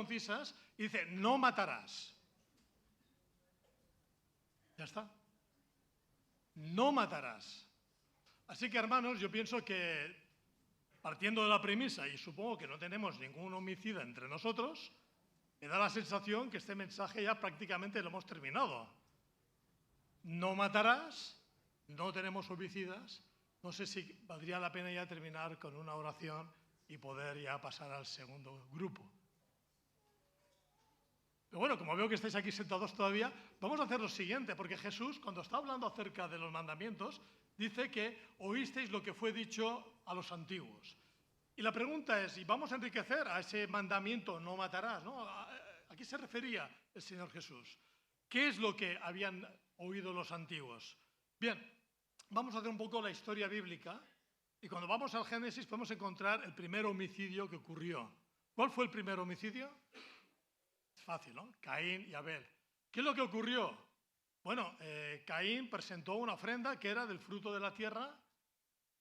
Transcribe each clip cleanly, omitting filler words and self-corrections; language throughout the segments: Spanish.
concisas y dice, no matarás. Ya está. No matarás. Así que, hermanos, yo pienso que, partiendo de la premisa, y supongo que no tenemos ningún homicida entre nosotros, me da la sensación que este mensaje ya prácticamente lo hemos terminado. No matarás, no tenemos homicidas. No sé si valdría la pena ya terminar con una oración y poder ya pasar al segundo grupo. Pero bueno, como veo que estáis aquí sentados todavía, vamos a hacer lo siguiente, porque Jesús, cuando está hablando acerca de los mandamientos, dice que oísteis lo que fue dicho a los antiguos. Y la pregunta es, ¿y vamos a enriquecer a ese mandamiento no matarás, ¿no? ¿A qué se refería el Señor Jesús? ¿Qué es lo que habían oído los antiguos? Bien, vamos a hacer un poco la historia bíblica y cuando vamos al Génesis podemos encontrar el primer homicidio que ocurrió. ¿Cuál fue el primer homicidio? Es fácil, ¿no? Caín y Abel. ¿Qué es lo que ocurrió? Bueno, Caín presentó una ofrenda que era del fruto de la tierra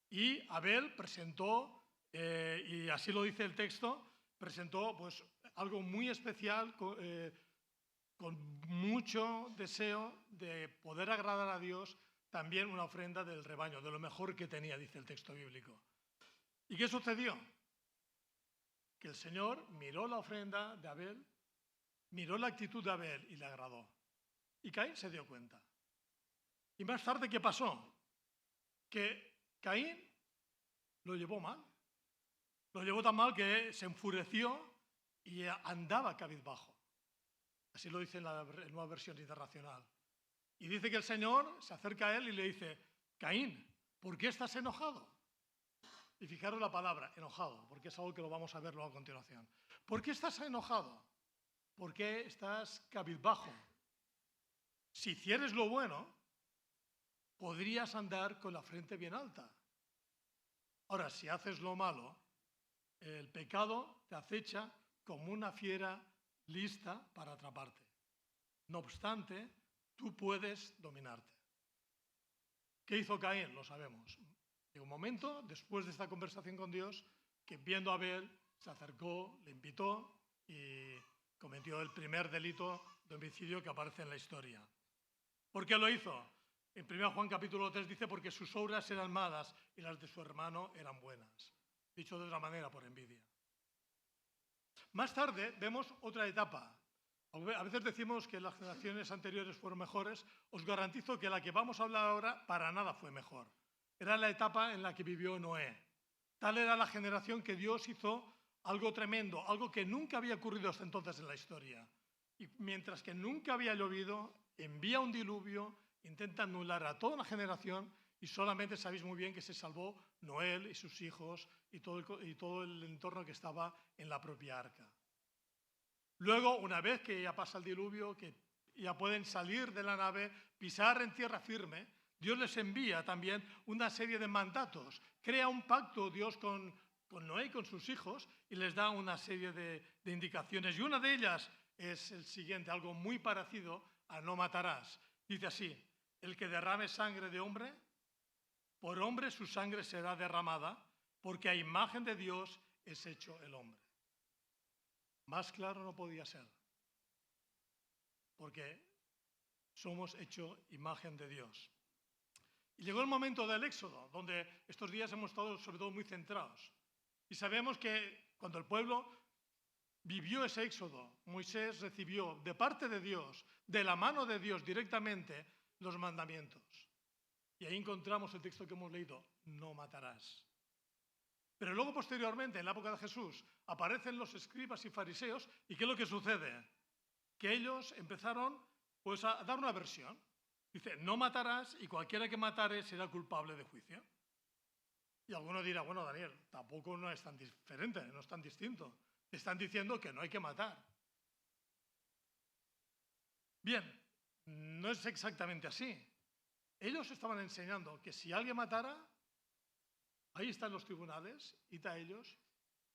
y Abel presentó, y así lo dice el texto, presentó pues algo muy especial con mucho deseo de poder agradar a Dios, también una ofrenda del rebaño, de lo mejor que tenía, dice el texto bíblico. ¿Y qué sucedió? Que el Señor miró la ofrenda de Abel, miró la actitud de Abel y le agradó. Y Caín se dio cuenta. Y más tarde, ¿qué pasó? Que Caín lo llevó mal. Lo llevó tan mal que se enfureció y andaba cabizbajo. Así lo dice en la nueva versión internacional. Y dice que el Señor se acerca a él y le dice, Caín, ¿por qué estás enojado? Y fijaros la palabra, enojado, porque es algo que lo vamos a ver luego a continuación. ¿Por qué estás enojado? ¿Por qué estás cabizbajo? Si hicieres lo bueno, podrías andar con la frente bien alta. Ahora, si haces lo malo, el pecado te acecha como una fiera lista para atraparte. No obstante, tú puedes dominarte. ¿Qué hizo Caín? Lo sabemos. Llegó un momento, después de esta conversación con Dios, que viendo a Abel, se acercó, le invitó y cometió el primer delito de homicidio que aparece en la historia. ¿Por qué lo hizo? En 1 Juan capítulo 3 dice, porque sus obras eran malas y las de su hermano eran buenas. Dicho de otra manera, por envidia. Más tarde vemos otra etapa. A veces decimos que las generaciones anteriores fueron mejores. Os garantizo que la que vamos a hablar ahora para nada fue mejor. Era la etapa en la que vivió Noé. Tal era la generación que Dios hizo algo tremendo, algo que nunca había ocurrido hasta entonces en la historia. Y mientras que nunca había llovido, envía un diluvio, intenta anular a toda una generación y solamente sabéis muy bien que se salvó Noé y sus hijos y todo el entorno que estaba en la propia arca. Luego, una vez que ya pasa el diluvio, que ya pueden salir de la nave, pisar en tierra firme, Dios les envía también una serie de mandatos. Crea un pacto Dios con Noé y con sus hijos y les da una serie de indicaciones. Y una de ellas es el siguiente, algo muy parecido a no matarás. Dice así, el que derrame sangre de hombre, por hombre su sangre será derramada, porque a imagen de Dios es hecho el hombre. Más claro no podía ser, porque somos hecho imagen de Dios. Y llegó el momento del Éxodo, donde estos días hemos estado sobre todo muy centrados. Y sabemos que cuando el pueblo vivió ese Éxodo, Moisés recibió de parte de Dios, de la mano de Dios directamente, los mandamientos. Y ahí encontramos el texto que hemos leído, no matarás. Pero luego posteriormente, en la época de Jesús, aparecen los escribas y fariseos, ¿y qué es lo que sucede? Que ellos empezaron pues, a dar una versión. Dice, no matarás y cualquiera que matare será culpable de juicio. Y alguno dirá, bueno, Daniel, tampoco no es tan diferente, no es tan distinto. Te están diciendo que no hay que matar. Bien, no es exactamente así. Ellos estaban enseñando que si alguien matara, ahí están los tribunales, id a ellos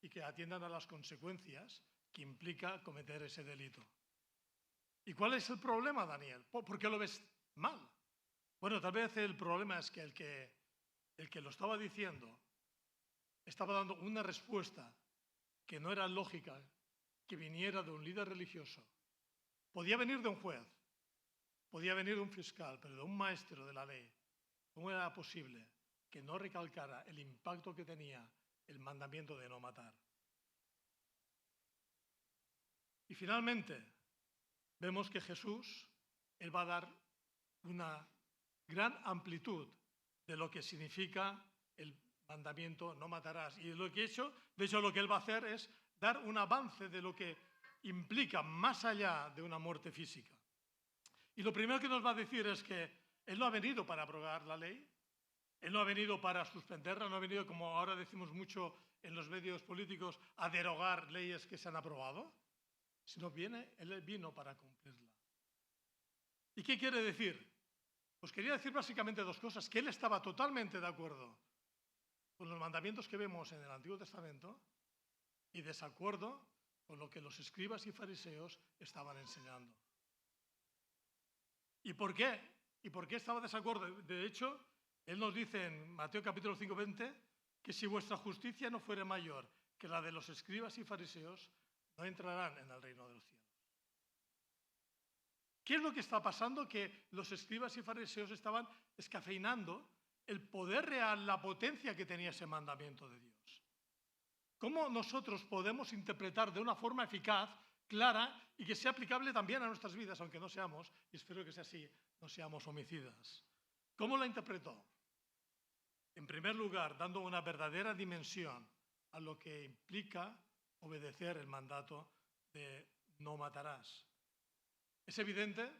y que atiendan a las consecuencias que implica cometer ese delito. ¿Y cuál es el problema, Daniel? ¿Por qué lo ves mal? Bueno, tal vez el problema es que el que lo estaba diciendo estaba dando una respuesta que no era lógica que viniera de un líder religioso. Podía venir de un juez, podía venir de un fiscal, pero de un maestro de la ley. ¿Cómo era posible que no recalcara el impacto que tenía el mandamiento de no matar? Y finalmente, vemos que Jesús, él va a dar una gran amplitud de lo que significa el mandamiento no matarás. Y de hecho, lo que él va a hacer es dar un avance de lo que implica más allá de una muerte física. Y lo primero que nos va a decir es que él no ha venido para abrogar la ley, él no ha venido para suspenderla, no ha venido, como ahora decimos mucho en los medios políticos, a derogar leyes que se han aprobado, sino él vino para cumplirla. ¿Y qué quiere decir? Pues quería decir básicamente dos cosas, que él estaba totalmente de acuerdo con los mandamientos que vemos en el Antiguo Testamento y desacuerdo con lo que los escribas y fariseos estaban enseñando. ¿Y por qué? ¿Y por qué estaba de desacuerdo? De hecho, él nos dice en Mateo capítulo 5:20 que si vuestra justicia no fuere mayor que la de los escribas y fariseos, no entrarán en el reino de los cielos. ¿Qué es lo que está pasando? Que los escribas y fariseos estaban escafeinando el poder real, la potencia que tenía ese mandamiento de Dios. ¿Cómo nosotros podemos interpretar de una forma eficaz, clara y que sea aplicable también a nuestras vidas, aunque no seamos, y espero que sea así, no seamos homicidas? ¿Cómo la interpretó? En primer lugar, dando una verdadera dimensión a lo que implica obedecer el mandato de no matarás. Es evidente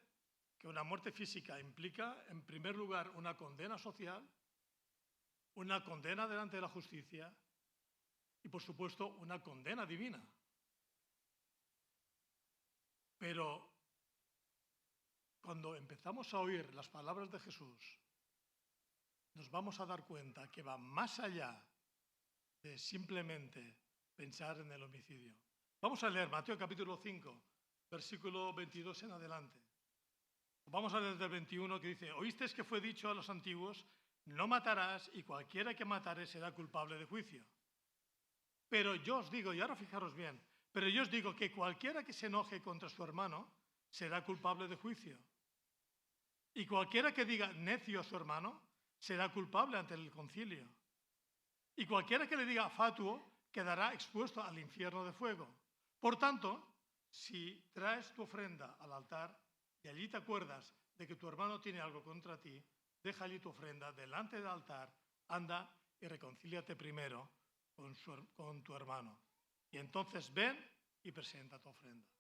que una muerte física implica, en primer lugar, una condena social, una condena delante de la justicia y, por supuesto, una condena divina. Pero cuando empezamos a oír las palabras de Jesús, nos vamos a dar cuenta que va más allá de simplemente pensar en el homicidio. Vamos a leer Mateo capítulo 5, versículo 22 en adelante. Vamos a leer del 21 que dice: oísteis que fue dicho a los antiguos, no matarás, y cualquiera que matare será culpable de juicio. Pero yo os digo, y ahora fijaros bien, pero yo os digo que cualquiera que se enoje contra su hermano será culpable de juicio. Y cualquiera que diga necio a su hermano será culpable ante el concilio. Y cualquiera que le diga fatuo quedará expuesto al infierno de fuego. Por tanto, si traes tu ofrenda al altar y allí te acuerdas de que tu hermano tiene algo contra ti, deja allí tu ofrenda delante del altar, anda y reconcíliate primero con tu hermano. Y entonces ven y presenta tu ofrenda.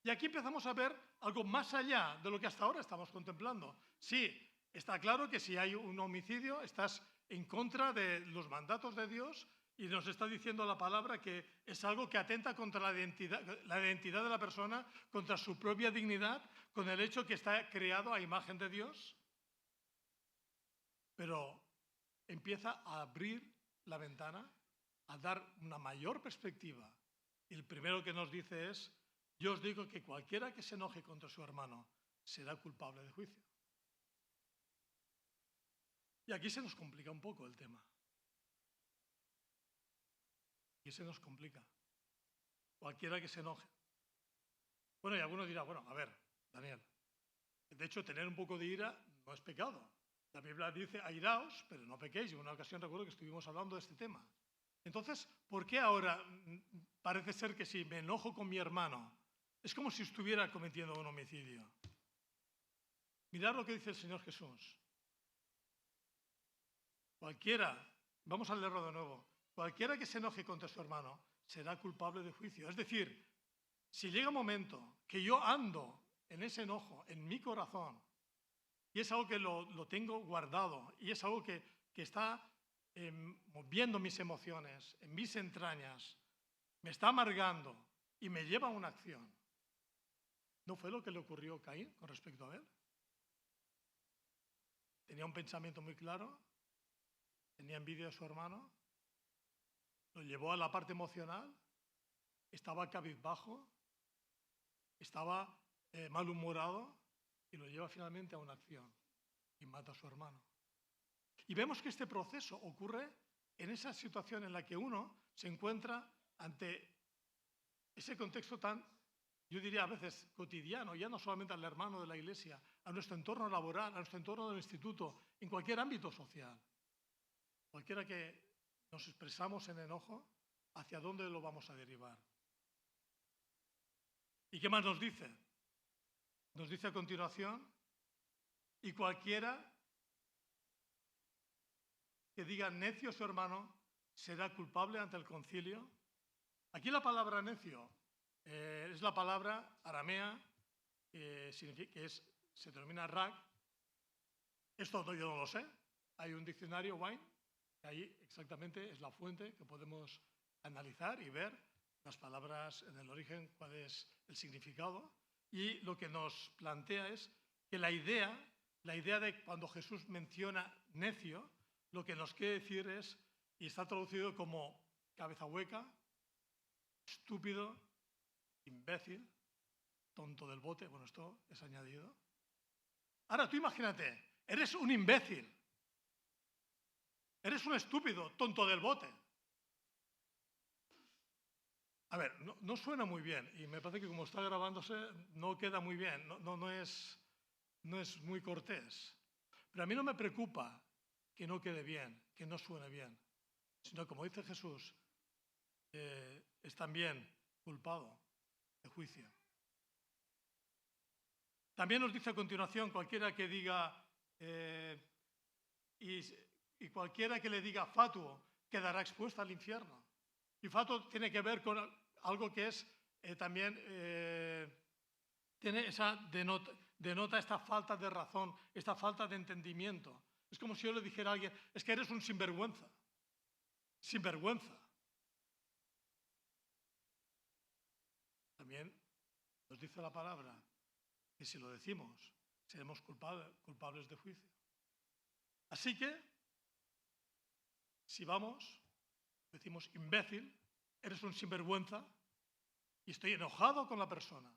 Y aquí empezamos a ver algo más allá de lo que hasta ahora estamos contemplando. Sí, está claro que si hay un homicidio, estás en contra de los mandatos de Dios y nos está diciendo la palabra que es algo que atenta contra la identidad de la persona, contra su propia dignidad, con el hecho que está creado a imagen de Dios. Pero empieza a abrir la ventana, a dar una mayor perspectiva. Y el primero que nos dice es: yo os digo que cualquiera que se enoje contra su hermano será culpable de juicio. Y aquí se nos complica un poco el tema. Aquí se nos complica. Cualquiera que se enoje. Bueno, y alguno dirá, bueno, a ver, Daniel, de hecho, tener un poco de ira no es pecado. La Biblia dice, airaos, pero no pequéis. Y en una ocasión recuerdo que estuvimos hablando de este tema. Entonces, ¿por qué ahora parece ser que si me enojo con mi hermano, es como si estuviera cometiendo un homicidio? Mirad lo que dice el Señor Jesús. Vamos a leerlo de nuevo, cualquiera que se enoje contra su hermano será culpable de juicio. Es decir, si llega un momento que yo ando en ese enojo, en mi corazón, y es algo que lo tengo guardado, y es algo que está moviendo mis emociones, en mis entrañas, me está amargando y me lleva a una acción. ¿No fue lo que le ocurrió a Caín con respecto a él? Tenía un pensamiento muy claro, tenía envidia de su hermano, lo llevó a la parte emocional, estaba cabizbajo, estaba malhumorado y lo lleva finalmente a una acción y mata a su hermano. Y vemos que este proceso ocurre en esa situación en la que uno se encuentra ante ese contexto tan, yo diría a veces cotidiano, ya no solamente al hermano de la iglesia, a nuestro entorno laboral, a nuestro entorno del instituto, en cualquier ámbito social. Cualquiera que nos expresamos en enojo, ¿hacia dónde lo vamos a derivar? ¿Y qué más nos dice? Nos dice a continuación, y cualquiera que diga necio a su hermano será culpable ante el concilio. Aquí la palabra necio es la palabra aramea que se denomina rag. Esto yo no lo sé. Hay un diccionario, Wine, que ahí exactamente es la fuente que podemos analizar y ver las palabras en el origen, cuál es el significado. Y lo que nos plantea es que la idea de cuando Jesús menciona necio, lo que nos quiere decir es, y está traducido como cabeza hueca, estúpido, imbécil, tonto del bote. Bueno, esto es añadido. Ahora, tú imagínate, eres un imbécil, eres un estúpido, tonto del bote. A ver, no suena muy bien y me parece que como está grabándose no queda muy bien, no es muy cortés. Pero a mí no me preocupa que no quede bien, que no suene bien, sino como dice Jesús, es también culpado de juicio. También nos dice a continuación, cualquiera que diga, y cualquiera que le diga fatuo quedará expuesto al infierno. Y fatuo tiene que ver con algo que es también, denota esta falta de razón, esta falta de entendimiento. Es como si yo le dijera a alguien, es que eres un sinvergüenza. Sinvergüenza. También nos dice la palabra que si lo decimos, seremos culpables de juicio. Así que, si decimos imbécil, eres un sinvergüenza y estoy enojado con la persona.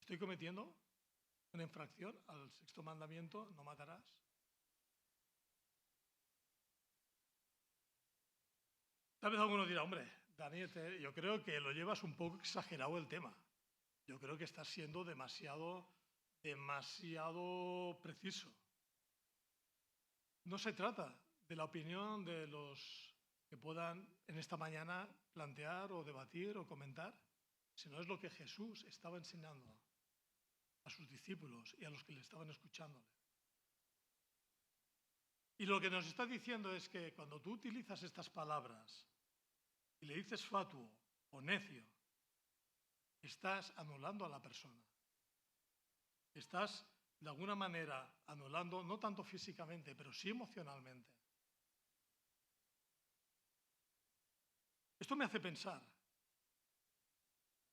Estoy cometiendo una infracción al sexto mandamiento, no matarás. Tal vez alguno dirá, hombre, Daniel, yo creo que lo llevas un poco exagerado el tema. Yo creo que estás siendo demasiado preciso. No se trata de la opinión de los que puedan en esta mañana plantear o debatir o comentar, sino es lo que Jesús estaba enseñando a sus discípulos y a los que le estaban escuchándole. Y lo que nos está diciendo es que cuando tú utilizas estas palabras y le dices fatuo o necio, estás anulando a la persona. Estás, de alguna manera, anulando, no tanto físicamente, pero sí emocionalmente. Esto me hace pensar,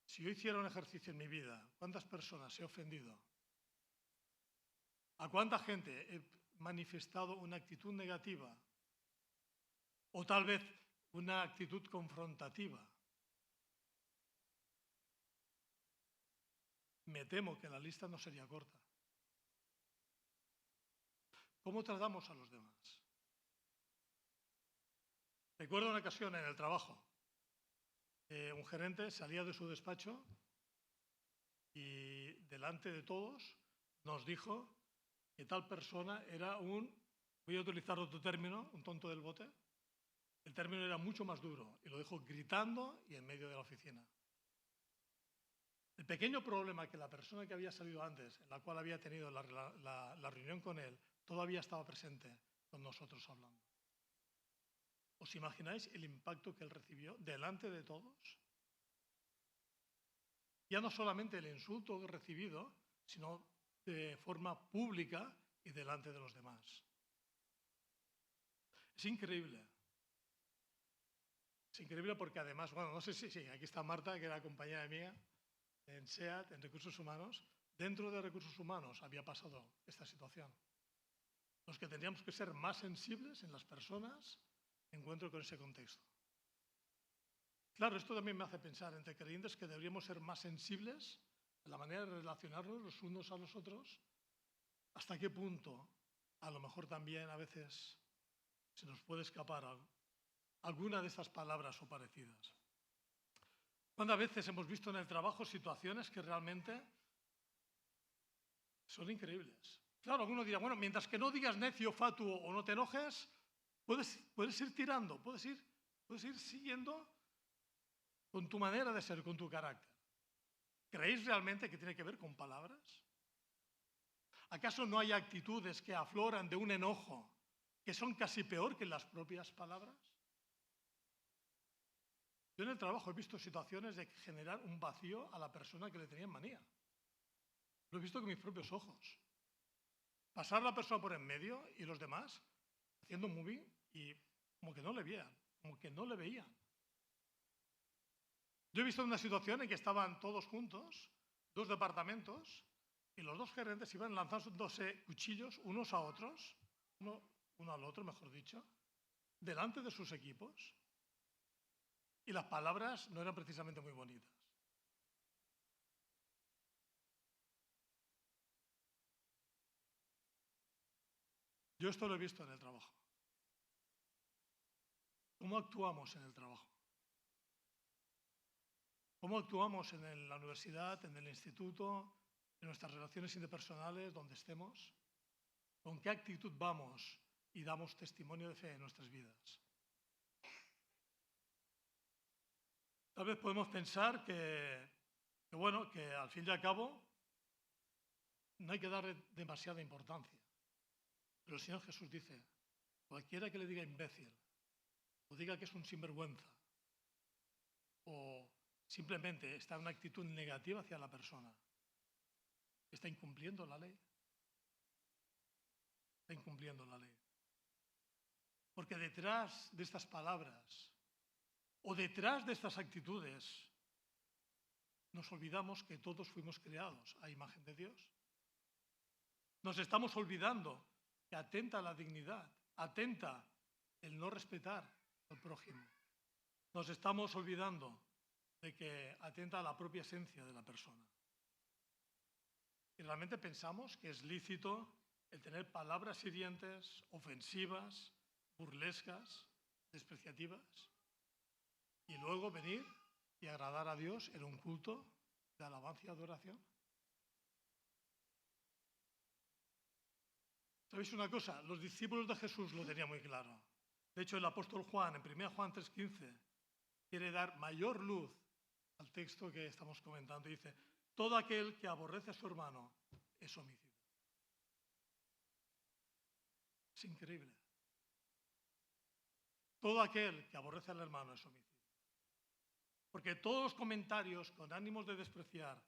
si yo hiciera un ejercicio en mi vida, ¿cuántas personas he ofendido? ¿A cuánta gente he manifestado una actitud negativa? O tal vez una actitud confrontativa. Me temo que la lista no sería corta. ¿Cómo tratamos a los demás? Recuerdo una ocasión en el trabajo. Un gerente salía de su despacho y delante de todos nos dijo que tal persona era voy a utilizar otro término, un tonto del bote. El término era mucho más duro y lo dijo gritando y en medio de la oficina. El pequeño problema que la persona que había salido antes, en la cual había tenido la reunión con él, todavía estaba presente con nosotros hablando. ¿Os imagináis el impacto que él recibió delante de todos? Ya no solamente el insulto recibido, sino de forma pública y delante de los demás. Es increíble. Es increíble porque además, bueno, no sé si aquí está Marta, que era compañera mía en SEAT, en Recursos Humanos. Dentro de Recursos Humanos había pasado esta situación. Los que tendríamos que ser más sensibles en las personas, encuentro con ese contexto. Claro, esto también me hace pensar entre creyentes que deberíamos ser más sensibles en la manera de relacionarnos los unos a los otros. ¿Hasta qué punto a lo mejor también a veces se nos puede escapar alguna de estas palabras o parecidas. ¿Cuántas veces hemos visto en el trabajo situaciones que realmente son increíbles? Claro, alguno dirá, bueno, mientras que no digas necio, fatuo o no te enojes, puedes ir tirando, puedes ir siguiendo con tu manera de ser, con tu carácter. ¿Creéis realmente que tiene que ver con palabras? ¿Acaso no hay actitudes que afloran de un enojo que son casi peor que las propias palabras? Yo en el trabajo he visto situaciones de generar un vacío a la persona que le tenía manía. Lo he visto con mis propios ojos. Pasar la persona por en medio y los demás haciendo un movie y como que no le veían, como que no le veían. Yo he visto una situación en que estaban todos juntos, dos departamentos, y los dos gerentes iban lanzándose cuchillos unos a otros, uno al otro, mejor dicho, delante de sus equipos. Y las palabras no eran precisamente muy bonitas. Yo esto lo he visto en el trabajo. ¿Cómo actuamos en el trabajo? ¿Cómo actuamos en la universidad, en el instituto, en nuestras relaciones interpersonales, donde estemos? ¿Con qué actitud vamos y damos testimonio de fe en nuestras vidas? Tal vez podemos pensar que al fin y al cabo no hay que darle demasiada importancia. Pero el Señor Jesús dice, cualquiera que le diga imbécil, o diga que es un sinvergüenza, o simplemente está en una actitud negativa hacia la persona, está incumpliendo la ley. Está incumpliendo la ley. Porque detrás de estas palabras o detrás de estas actitudes nos olvidamos que todos fuimos creados a imagen de Dios. Nos estamos olvidando que atenta la dignidad, atenta el no respetar al prójimo. Nos estamos olvidando de que atenta a la propia esencia de la persona. Y realmente pensamos que es lícito el tener palabras hirientes, ofensivas, burlescas, despreciativas, y luego venir y agradar a Dios en un culto de alabanza y adoración. ¿Sabéis una cosa? Los discípulos de Jesús lo tenían muy claro. De hecho, el apóstol Juan, en 1 Juan 3:15, quiere dar mayor luz al texto que estamos comentando. Dice, todo aquel que aborrece a su hermano es homicida. Es increíble. Todo aquel que aborrece al hermano es homicida. Porque todos los comentarios con ánimos de despreciar,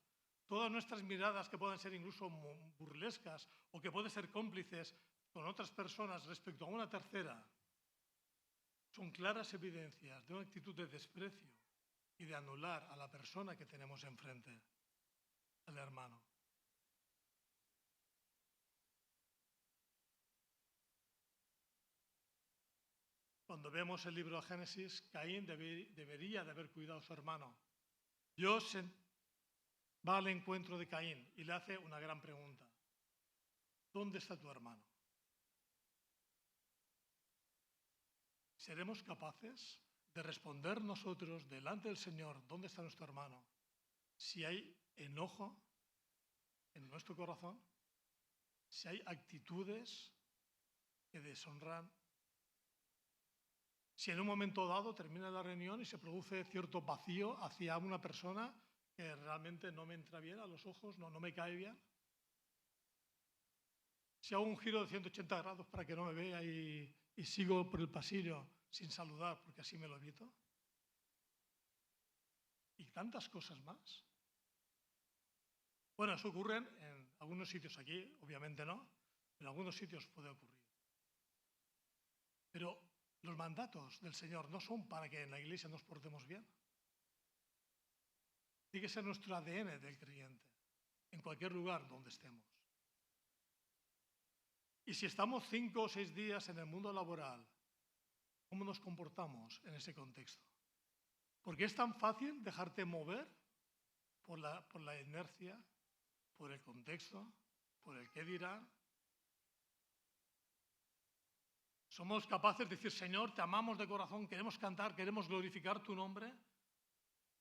todas nuestras miradas que pueden ser incluso burlescas o que pueden ser cómplices con otras personas respecto a una tercera, son claras evidencias de una actitud de desprecio y de anular a la persona que tenemos enfrente, al hermano. Cuando vemos el libro de Génesis, Caín debería de haber cuidado a su hermano. Dios va al encuentro de Caín y le hace una gran pregunta. ¿Dónde está tu hermano? ¿Seremos capaces de responder nosotros delante del Señor dónde está nuestro hermano si hay enojo en nuestro corazón? Si hay actitudes que deshonran. Si en un momento dado termina la reunión y se produce cierto vacío hacia una persona que realmente no me entra bien a los ojos, no me cae bien. Si hago un giro de 180 grados para que no me vea y sigo por el pasillo sin saludar porque así me lo evito. Y tantas cosas más. Bueno, eso ocurre en algunos sitios aquí, obviamente no, en algunos sitios puede ocurrir. Pero los mandatos del Señor no son para que en la iglesia nos portemos bien. Tiene que ser nuestro ADN del creyente, en cualquier lugar donde estemos. Y si estamos 5 o 6 días en el mundo laboral, ¿cómo nos comportamos en ese contexto? Porque es tan fácil dejarte mover por la inercia, por el contexto, por el qué dirán. Somos capaces de decir, Señor, te amamos de corazón, queremos cantar, queremos glorificar tu nombre,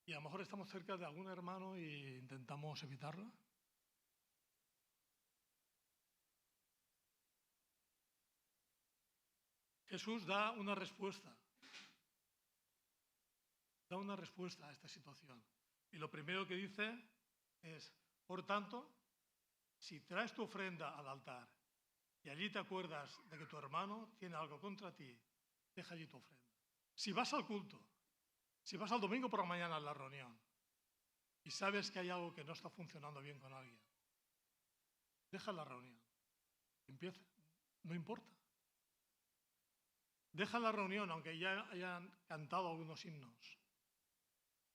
y a lo mejor estamos cerca de algún hermano e intentamos evitarlo. Jesús da una respuesta a esta situación. Y lo primero que dice es, por tanto, si traes tu ofrenda al altar y allí te acuerdas de que tu hermano tiene algo contra ti, deja allí tu ofrenda. Si vas al culto, si vas al domingo por la mañana a la reunión y sabes que hay algo que no está funcionando bien con alguien, deja la reunión. Empieza. No importa. Deja la reunión, aunque ya hayan cantado algunos himnos,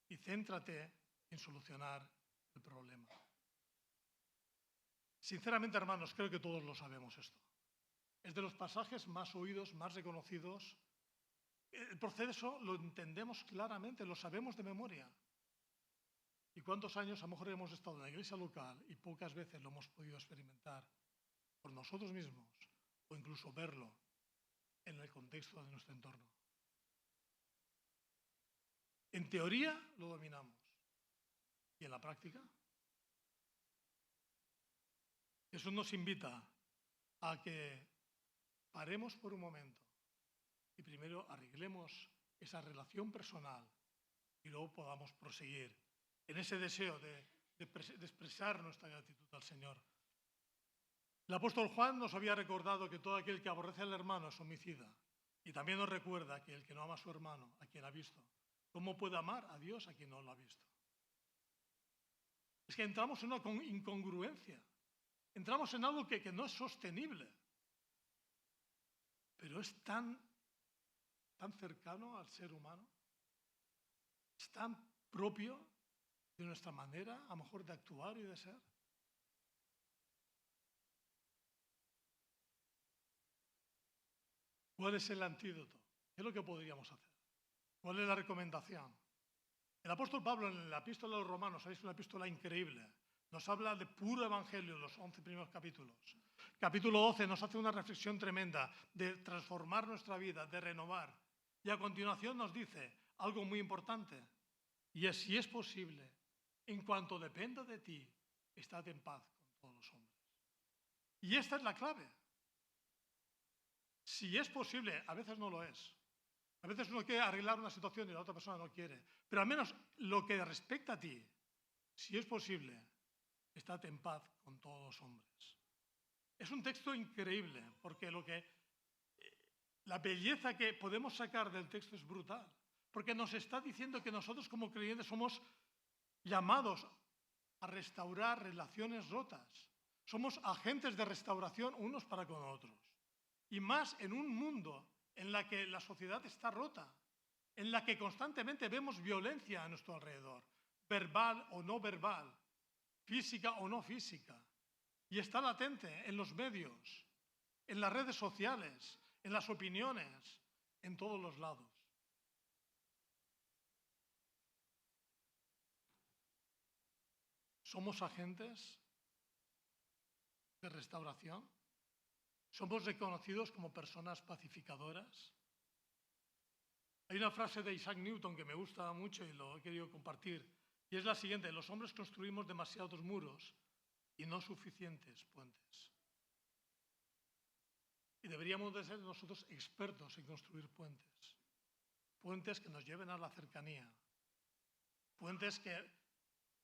y céntrate en solucionar el problema. Sinceramente, hermanos, creo que todos lo sabemos esto. Es de los pasajes más oídos, más reconocidos. El proceso lo entendemos claramente, lo sabemos de memoria. ¿Y cuántos años a lo mejor hemos estado en la iglesia local y pocas veces lo hemos podido experimentar por nosotros mismos o incluso verlo en el contexto de nuestro entorno? En teoría lo dominamos. ¿Y en la práctica? Eso nos invita a que paremos por un momento y primero arreglemos esa relación personal y luego podamos proseguir en ese deseo de expresar nuestra gratitud al Señor. El apóstol Juan nos había recordado que todo aquel que aborrece al hermano es homicida, y también nos recuerda que el que no ama a su hermano, a quien ha visto, ¿cómo puede amar a Dios a quien no lo ha visto? Es que entramos en una incongruencia, entramos en algo que no es sostenible, pero es tan cercano al ser humano, es tan propio de nuestra manera, a lo mejor, de actuar y de ser. ¿Cuál es el antídoto? ¿Qué es lo que podríamos hacer? ¿Cuál es la recomendación? El apóstol Pablo en la epístola a los Romanos, es una epístola increíble, nos habla de puro evangelio en los 11 primeros capítulos. Capítulo 12 nos hace una reflexión tremenda de transformar nuestra vida, de renovar. Y a continuación nos dice algo muy importante, y es, si es posible, en cuanto dependa de ti, estad en paz con todos los hombres. Y esta es la clave. Si es posible, a veces no lo es. A veces uno quiere arreglar una situación y la otra persona no quiere. Pero al menos lo que respecta a ti, si es posible, estate en paz con todos los hombres. Es un texto increíble, porque la belleza que podemos sacar del texto es brutal. Porque nos está diciendo que nosotros como creyentes somos llamados a restaurar relaciones rotas. Somos agentes de restauración unos para con otros. Y más en un mundo en la que la sociedad está rota, en la que constantemente vemos violencia a nuestro alrededor, verbal o no verbal, física o no física. Y está latente en los medios, en las redes sociales, en las opiniones, en todos los lados. ¿Somos agentes de restauración? ¿Somos reconocidos como personas pacificadoras? Hay una frase de Isaac Newton que me gusta mucho y lo he querido compartir, y es la siguiente: los hombres construimos demasiados muros y no suficientes puentes. Y deberíamos de ser nosotros expertos en construir puentes. Puentes que nos lleven a la cercanía. Puentes que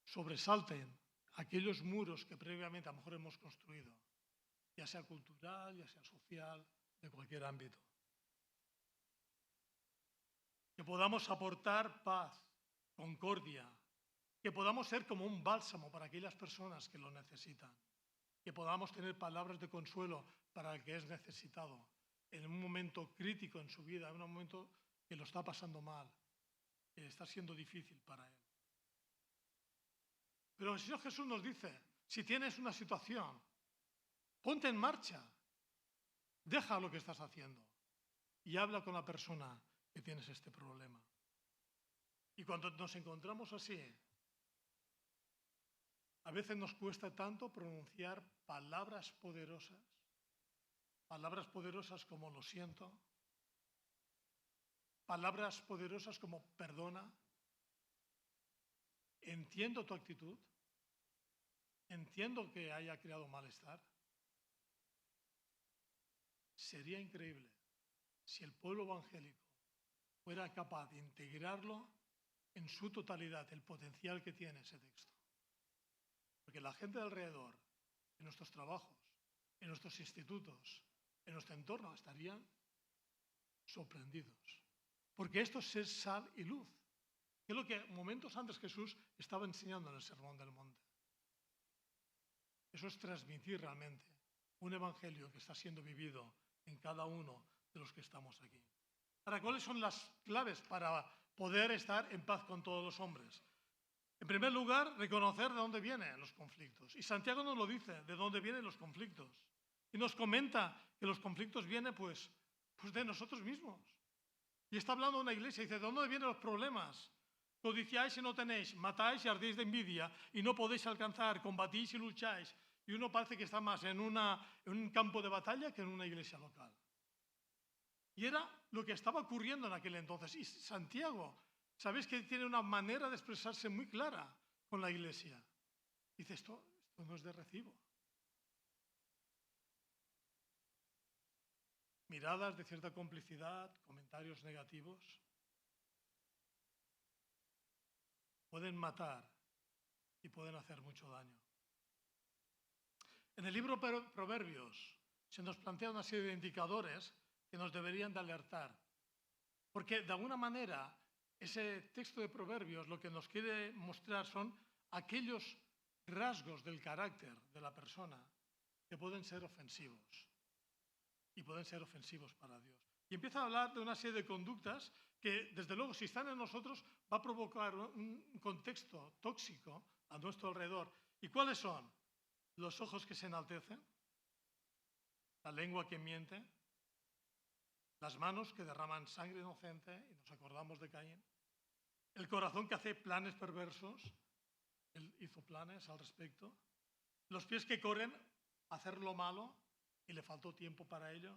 sobresalten aquellos muros que previamente a lo mejor hemos construido, ya sea cultural, ya sea social, de cualquier ámbito. Que podamos aportar paz, concordia, que podamos ser como un bálsamo para aquellas personas que lo necesitan, que podamos tener palabras de consuelo para el que es necesitado en un momento crítico en su vida, en un momento que lo está pasando mal, que está siendo difícil para él. Pero el Señor Jesús nos dice, si tienes una situación, ponte en marcha, deja lo que estás haciendo y habla con la persona que tienes este problema. Y cuando nos encontramos así, a veces nos cuesta tanto pronunciar palabras poderosas como lo siento, palabras poderosas como perdona, entiendo tu actitud, entiendo que haya creado malestar. Sería increíble si el pueblo evangélico fuera capaz de integrarlo en su totalidad, el potencial que tiene ese texto. Porque la gente de alrededor, en nuestros trabajos, en nuestros institutos, en nuestro entorno, estarían sorprendidos. Porque esto es ser sal y luz, que es lo que momentos antes Jesús estaba enseñando en el Sermón del Monte. Eso es transmitir realmente un evangelio que está siendo vivido en cada uno de los que estamos aquí. Ahora, ¿cuáles son las claves para poder estar en paz con todos los hombres? En primer lugar, reconocer de dónde vienen los conflictos. Y Santiago nos lo dice, de dónde vienen los conflictos. Y nos comenta que los conflictos vienen pues de nosotros mismos. Y está hablando de una iglesia y dice, ¿de dónde vienen los problemas? Codiciáis y no tenéis, matáis y ardéis de envidia y no podéis alcanzar, combatís y lucháis. Y uno parece que está más en un campo de batalla que en una iglesia local. Y era lo que estaba ocurriendo en aquel entonces. Y Santiago, ¿sabéis que tiene una manera de expresarse muy clara con la iglesia? Dice, esto no es de recibo. Miradas de cierta complicidad, comentarios negativos, pueden matar y pueden hacer mucho daño. En el libro Proverbios se nos plantea una serie de indicadores que nos deberían de alertar. Porque de alguna manera ese texto de Proverbios lo que nos quiere mostrar son aquellos rasgos del carácter de la persona que pueden ser ofensivos y pueden ser ofensivos para Dios. Y empieza a hablar de una serie de conductas que, desde luego, si están en nosotros, va a provocar un contexto tóxico a nuestro alrededor. ¿Y cuáles son? Los ojos que se enaltecen, la lengua que miente, las manos que derraman sangre inocente, y nos acordamos de Caín, el corazón que hace planes perversos, él hizo planes al respecto, los pies que corren a hacer lo malo y le faltó tiempo para ello,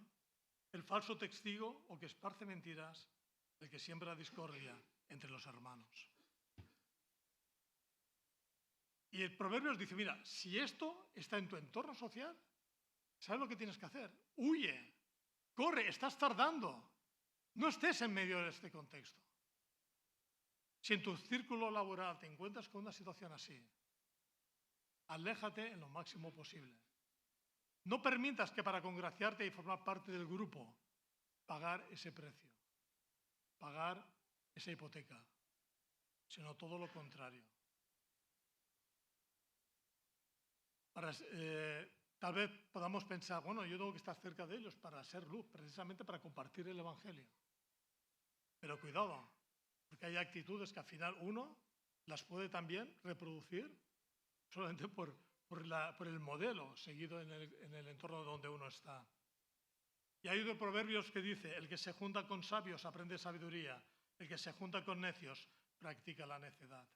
el falso testigo o que esparce mentiras, el que siembra discordia entre los hermanos. Y el Proverbios dice, mira, si esto está en tu entorno social, ¿sabes lo que tienes que hacer? Huye, corre, estás tardando. No estés en medio de este contexto. Si en tu círculo laboral te encuentras con una situación así, aléjate en lo máximo posible. No permitas que para congraciarte y formar parte del grupo, pagar ese precio, pagar esa hipoteca, sino todo lo contrario. Tal vez podamos pensar, bueno, yo tengo que estar cerca de ellos para ser luz, precisamente para compartir el Evangelio. Pero cuidado, porque hay actitudes que al final uno las puede también reproducir solamente por el modelo seguido en el entorno donde uno está. Y hay otro proverbios que dice, el que se junta con sabios aprende sabiduría, el que se junta con necios practica la necedad.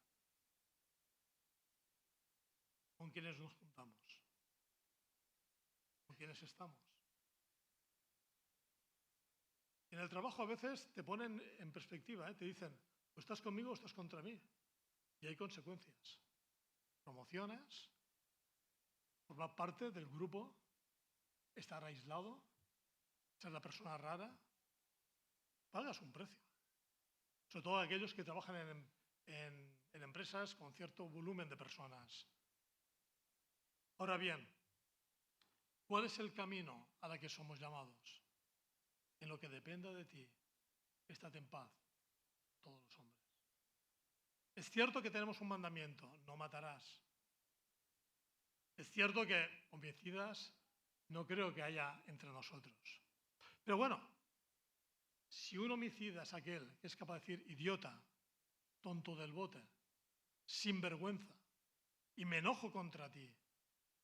¿Con quiénes nos juntamos? ¿Con quiénes estamos? En el trabajo a veces te ponen en perspectiva, te dicen, o estás conmigo o estás contra mí. Y hay consecuencias. Promociones, formar parte del grupo, estar aislado, ser la persona rara, pagas un precio. Sobre todo aquellos que trabajan en empresas con cierto volumen de personas. Ahora bien, ¿cuál es el camino a la que somos llamados? En lo que dependa de ti, estate en paz, todos los hombres. Es cierto que tenemos un mandamiento, no matarás. Es cierto que homicidas no creo que haya entre nosotros. Pero bueno, si un homicida es aquel que es capaz de decir idiota, tonto del bote, sinvergüenza, y me enojo contra ti,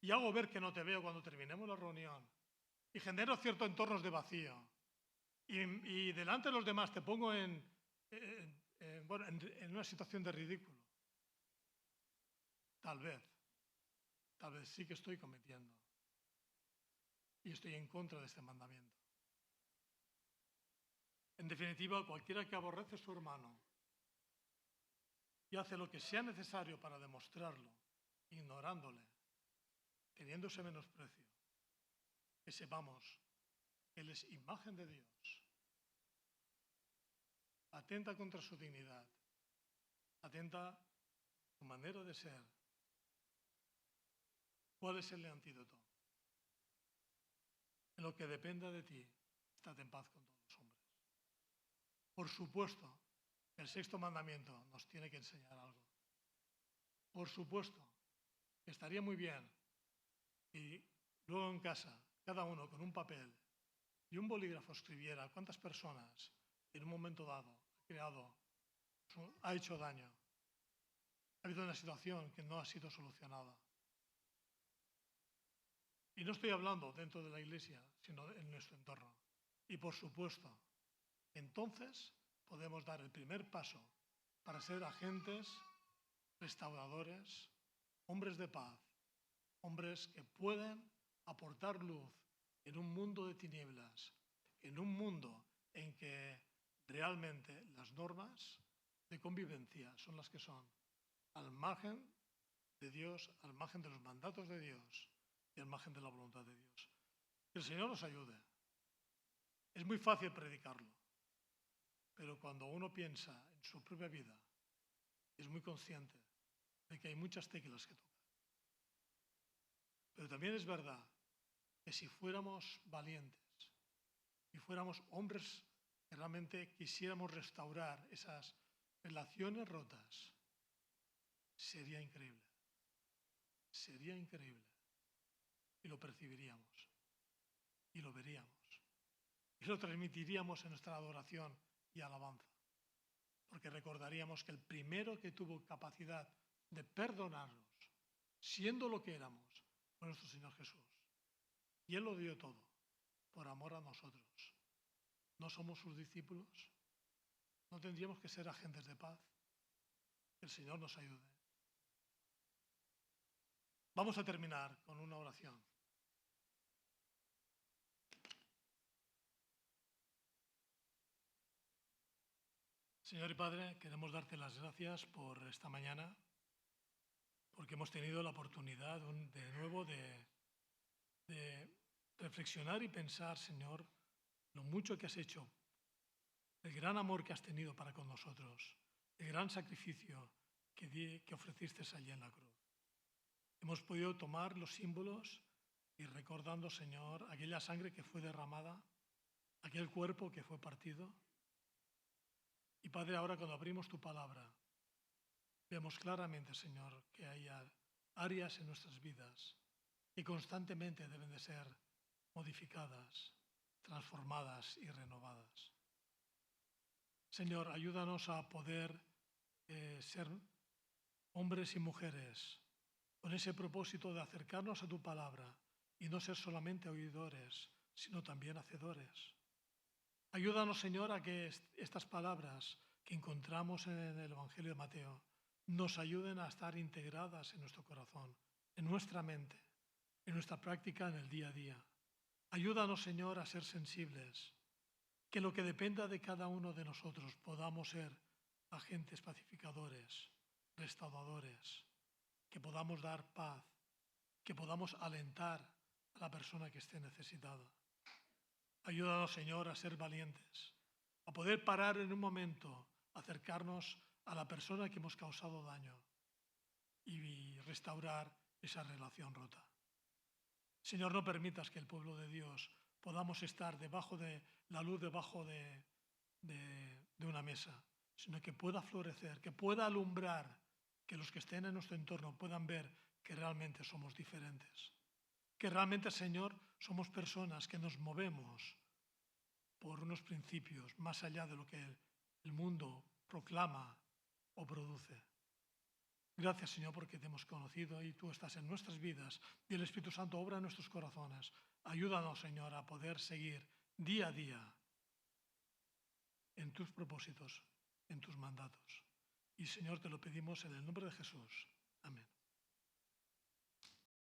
y hago ver que no te veo cuando terminemos la reunión, y genero ciertos entornos de vacío, y delante de los demás te pongo en una situación de ridículo, tal vez sí que estoy cometiendo, y estoy en contra de este mandamiento. En definitiva, cualquiera que aborrece a su hermano y hace lo que sea necesario para demostrarlo, ignorándole, teniéndose menosprecio, que sepamos que Él es imagen de Dios, atenta contra su dignidad, atenta su manera de ser. ¿Cuál es el antídoto? En lo que dependa de ti, estate en paz con todos los hombres. Por supuesto, el sexto mandamiento nos tiene que enseñar algo. Por supuesto, que estaría muy bien y luego en casa, cada uno con un papel y un bolígrafo escribiera cuántas personas en un momento dado ha hecho daño. Ha habido una situación que no ha sido solucionada. Y no estoy hablando dentro de la iglesia, sino en nuestro entorno. Y por supuesto, entonces podemos dar el primer paso para ser agentes, restauradores, hombres de paz, hombres que pueden aportar luz en un mundo de tinieblas, en un mundo en que realmente las normas de convivencia son las que son, al margen de Dios, al margen de los mandatos de Dios y al margen de la voluntad de Dios. Que el Señor nos ayude. Es muy fácil predicarlo, pero cuando uno piensa en su propia vida, es muy consciente de que hay muchas teclas que tocar. Pero también es verdad que si fuéramos valientes y fuéramos hombres que realmente quisiéramos restaurar esas relaciones rotas, sería increíble. Sería increíble. Y lo percibiríamos. Y lo veríamos. Y lo transmitiríamos en nuestra adoración y alabanza. Porque recordaríamos que el primero que tuvo capacidad de perdonarnos, siendo lo que éramos, fue nuestro Señor Jesús. Y Él lo dio todo, por amor a nosotros. ¿No somos sus discípulos? ¿No tendríamos que ser agentes de paz? Que el Señor nos ayude. Vamos a terminar con una oración. Señor y Padre, queremos darte las gracias por esta mañana, porque hemos tenido la oportunidad de nuevo de reflexionar y pensar, Señor, lo mucho que has hecho, el gran amor que has tenido para con nosotros, el gran sacrificio que ofreciste allí en la cruz. Hemos podido tomar los símbolos y recordando, Señor, aquella sangre que fue derramada, aquel cuerpo que fue partido. Y Padre, ahora cuando abrimos tu palabra, vemos claramente, Señor, que hay áreas en nuestras vidas que constantemente deben de ser modificadas, transformadas y renovadas. Señor, ayúdanos a poder ser hombres y mujeres con ese propósito de acercarnos a tu palabra y no ser solamente oidores, sino también hacedores. Ayúdanos, Señor, a que estas palabras que encontramos en el Evangelio de Mateo nos ayuden a estar integradas en nuestro corazón, en nuestra mente, en nuestra práctica en el día a día. Ayúdanos, Señor, a ser sensibles, que lo que dependa de cada uno de nosotros podamos ser agentes pacificadores, restauradores, que podamos dar paz, que podamos alentar a la persona que esté necesitada. Ayúdanos, Señor, a ser valientes, a poder parar en un momento, acercarnos a la persona que hemos causado daño y restaurar esa relación rota. Señor, no permitas que el pueblo de Dios podamos estar debajo de la luz, debajo de una mesa, sino que pueda florecer, que pueda alumbrar, que los que estén en nuestro entorno puedan ver que realmente somos diferentes. Que realmente, Señor, somos personas que nos movemos por unos principios más allá de lo que el mundo proclama o produce. Gracias, Señor, porque te hemos conocido y tú estás en nuestras vidas y el Espíritu Santo obra en nuestros corazones. Ayúdanos, Señor, a poder seguir día a día en tus propósitos, en tus mandatos. Y, Señor, te lo pedimos en el nombre de Jesús. Amén.